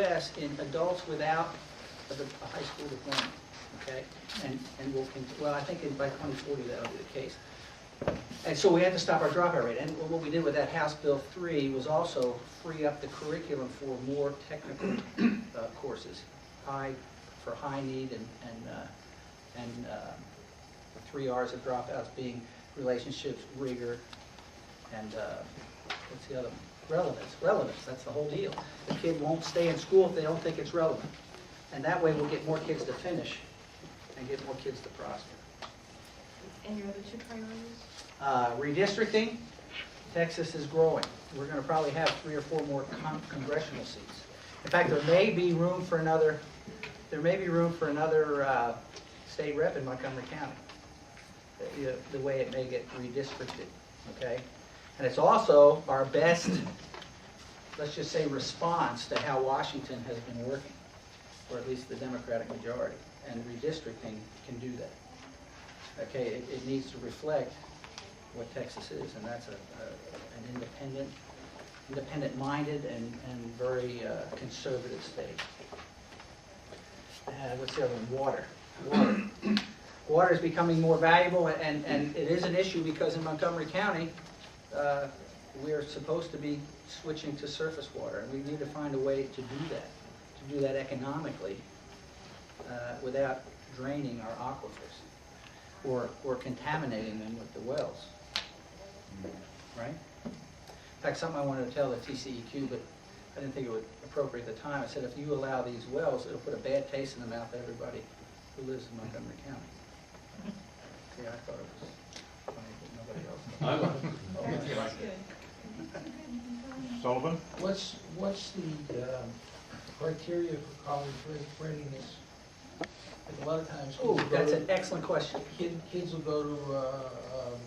DFS in adults without a high school diploma, okay? And well, I think by 2040 that'll be the case. And so we had to stop our dropout rate. And what we did with that House Bill 3 was also free up the curriculum for more technical courses, for high need, and the 3 R's of dropouts being relationships, rigor, and what's the other one? Relevance. Relevance, that's the whole deal. The kid won't stay in school if they don't think it's relevant. And that way we'll get more kids to finish and get more kids to prosper. And your other 2 priorities? Redistricting, Texas is growing. We're going to probably have 3 or 4 more congressional seats. In fact, there may be room for another state rep in Montgomery County, the way it may get redistricted, okay? And it's also our best, let's just say, response to how Washington has been working, or at least the Democratic majority. And redistricting can do that. Okay, it needs to reflect what Texas is, and that's an independent-minded and very conservative state. What's the other one? Water. Water is becoming more valuable, and it is an issue because in Montgomery County, we are supposed to be switching to surface water, and we need to find a way to do that economically without draining our aquifers or contaminating them with the wells, right? In fact, something I wanted to tell the TCEQ, but I didn't think it would appropriate at the time. I said, if you allow these wells, it'll put a bad taste in the mouth of everybody who lives in Montgomery County. Yeah, I thought it was funny, but nobody else thought. That's good. Sullivan? What's the criteria for college readiness? Like a lot of times, Oh, that's an excellent question. kids will go to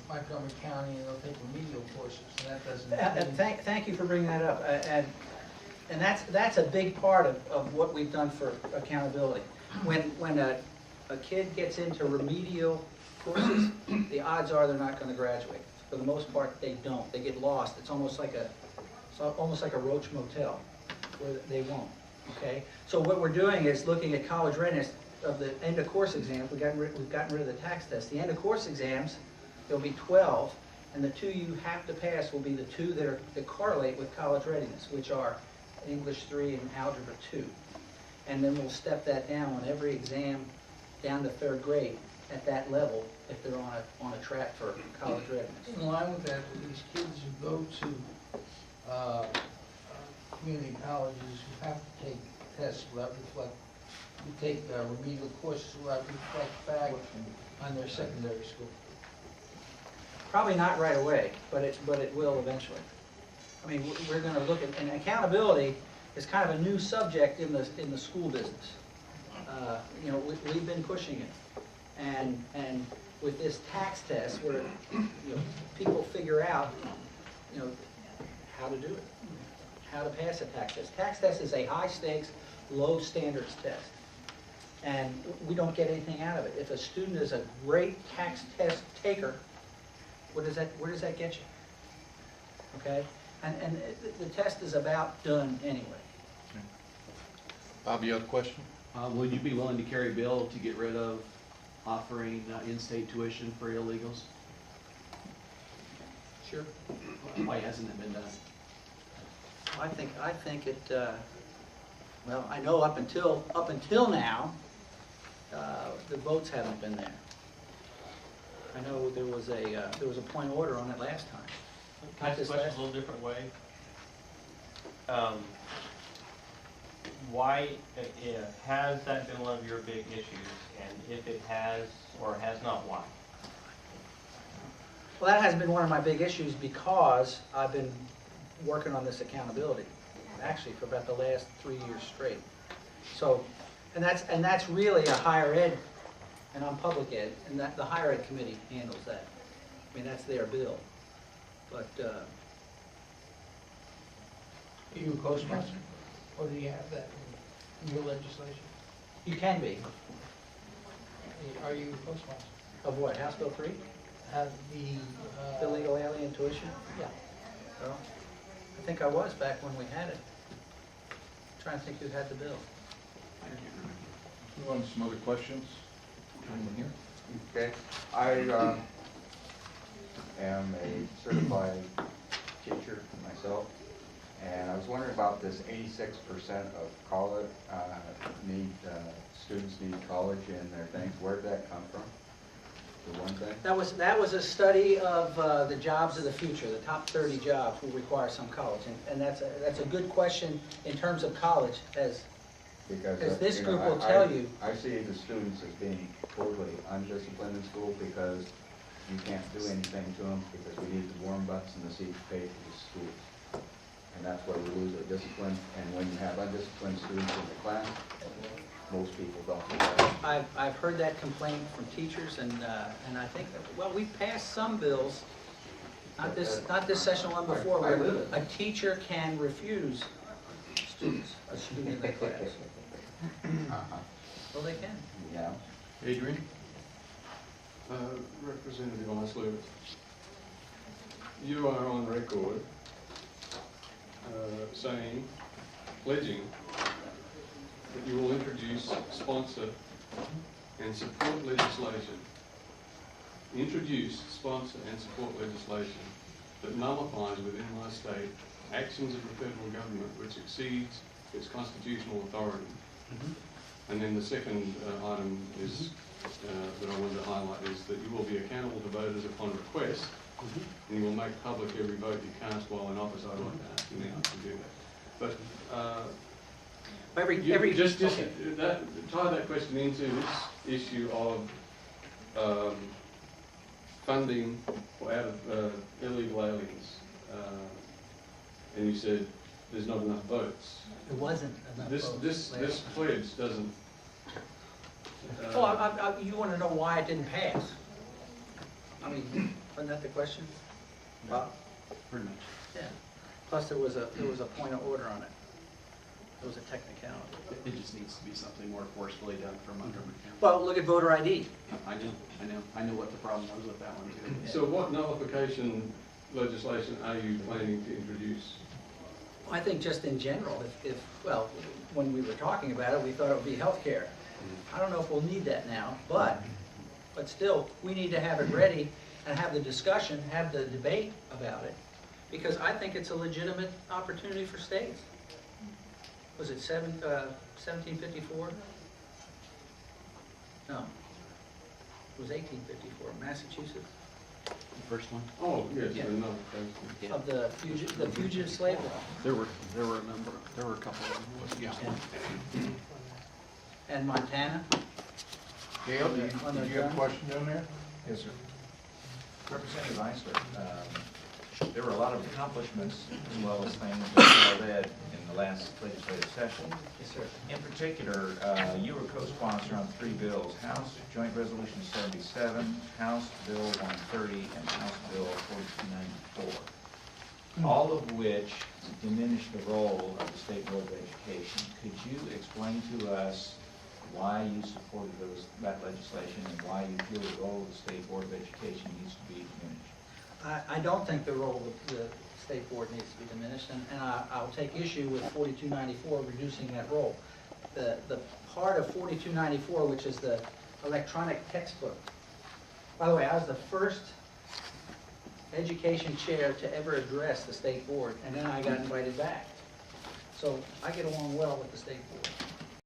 Montgomery County and they'll take remedial courses, and that doesn't. Thank you for bringing that up, and that's a big part of what we've done for accountability. When a kid gets into remedial courses, the odds are they're not going to graduate. For the most part, they don't. They get lost. It's almost like a Roach Motel, where they won't. Okay. So what we're doing is looking at college readiness of the end of course exams. We've gotten rid of the tax test. The end of course exams, there'll be 12, and the 2 you have to pass will be the 2 that correlate with college readiness, which are English 3 and Algebra 2. And then we'll step that down on every exam down to 3rd grade at that level if they're on a track for college readiness. In line with that, these kids who go to community colleges who have to take tests will that reflect, who take remedial courses will that reflect back on their secondary school? Probably not right away, but it will eventually. I mean, we're going to look at, and accountability is kind of a new subject in the school business. You know, we've been pushing it, and with this tax test, where people figure out, how to do it, how to pass a tax test. Tax test is a high stakes, low standards test, and we don't get anything out of it. If a student is a great tax test taker, where does that get you? Okay, and the test is about done anyway. Bob, you have a question? Would you be willing to carry a bill to get rid of offering in-state tuition for illegals? Sure. Why hasn't it been done? I think it. Well, I know up until now, the votes haven't been there. I know there was a point of order on it last time. Can I ask a question a little different way? Why has that been one of your big issues? And if it has or has not, why? Well, that has been one of my big issues because I've been working on this accountability, actually for about the last 3 years straight. So, and that's really a higher ed, and I'm public ed, and that the higher ed committee handles that. I mean, that's their bill. But Are you a co-sponsor, or do you have that in your legislation? you can be. Are you a co-sponsor? Of what? House Bill 3? Have the Illegal alien tuition? Yeah. Well, I think I was back when we had it. trying to think who had the bill. Move on to some other questions. Anyone here? Okay, I am a certified teacher myself, and I was wondering about this 86% of college, students need college in their things. Where did that come from? The one thing? That was a study of the jobs of the future. The top 30 jobs will require some college, and that's a good question in terms of college, as Because this you group know, will tell you. I see the students as being totally undisciplined in school because you can't do anything to them because we need the warm butts and the seats paid for the schools. And that's where we lose our discipline. And when you have undisciplined students in the class, most people don't do that. I've heard that complaint from teachers, and I think that, well, we passed some bills, not this session, one before, I where live it. a teacher can refuse a student in the class. Well, they can. Yeah. Adrian? Representative Eissler, you are on record pledging that you will introduce, sponsor, and support legislation. Introduce, sponsor, and support legislation that nullifies within my state actions of the federal government which exceeds its constitutional authority. And then the second item is that I wanted to highlight is that you will be accountable to voters upon request, and you will make public every vote you cast while in office. I'd like to ask you now to do that. But tie that question into this issue of funding for out of illegal aliens, and you said there's not enough votes. It wasn't enough votes. This pledge doesn't. Well, you want to know why it didn't pass? I mean, wasn't that the question? Well, Pretty much. yeah. Plus, there was a point of order on it. It was a technicality. It just needs to be something more forcefully done from Montgomery County. Well, look at voter ID. I know what the problem was with that one too. So what nullification legislation are you planning to introduce? I think just in general, well, when we were talking about it, we thought it would be health care. I don't know if we'll need that now, but still, we need to have it ready and have the discussion, have the debate about it, because I think it's a legitimate opportunity for states. Was it 1754? No. It was 1854, Massachusetts, The first one? Oh, yes, Yeah. the nullification. Yeah. of the fugitive slave law. There were a couple of them. Yeah. And Montana. Gail, did On the you have a drum? question down there? Yes, sir. Representative Eissler, there were a lot of accomplishments as well as things that I read in the last legislative session. Yes, sir. In particular, you were co-sponsor on 3 bills, House Joint Resolution 77, House Bill 130, and House Bill 4294, all of which diminish the role of the State Board of Education. Could you explain to us why you supported that legislation and why you feel the role of the State Board of Education needs to be diminished? I don't think the role of the State Board needs to be diminished, and I'll take issue with 4294 reducing that role. The part of 4294, which is the electronic textbook. By the way, I was the first education chair to ever address the State Board, and then I got invited back. So I get along well with the State Board.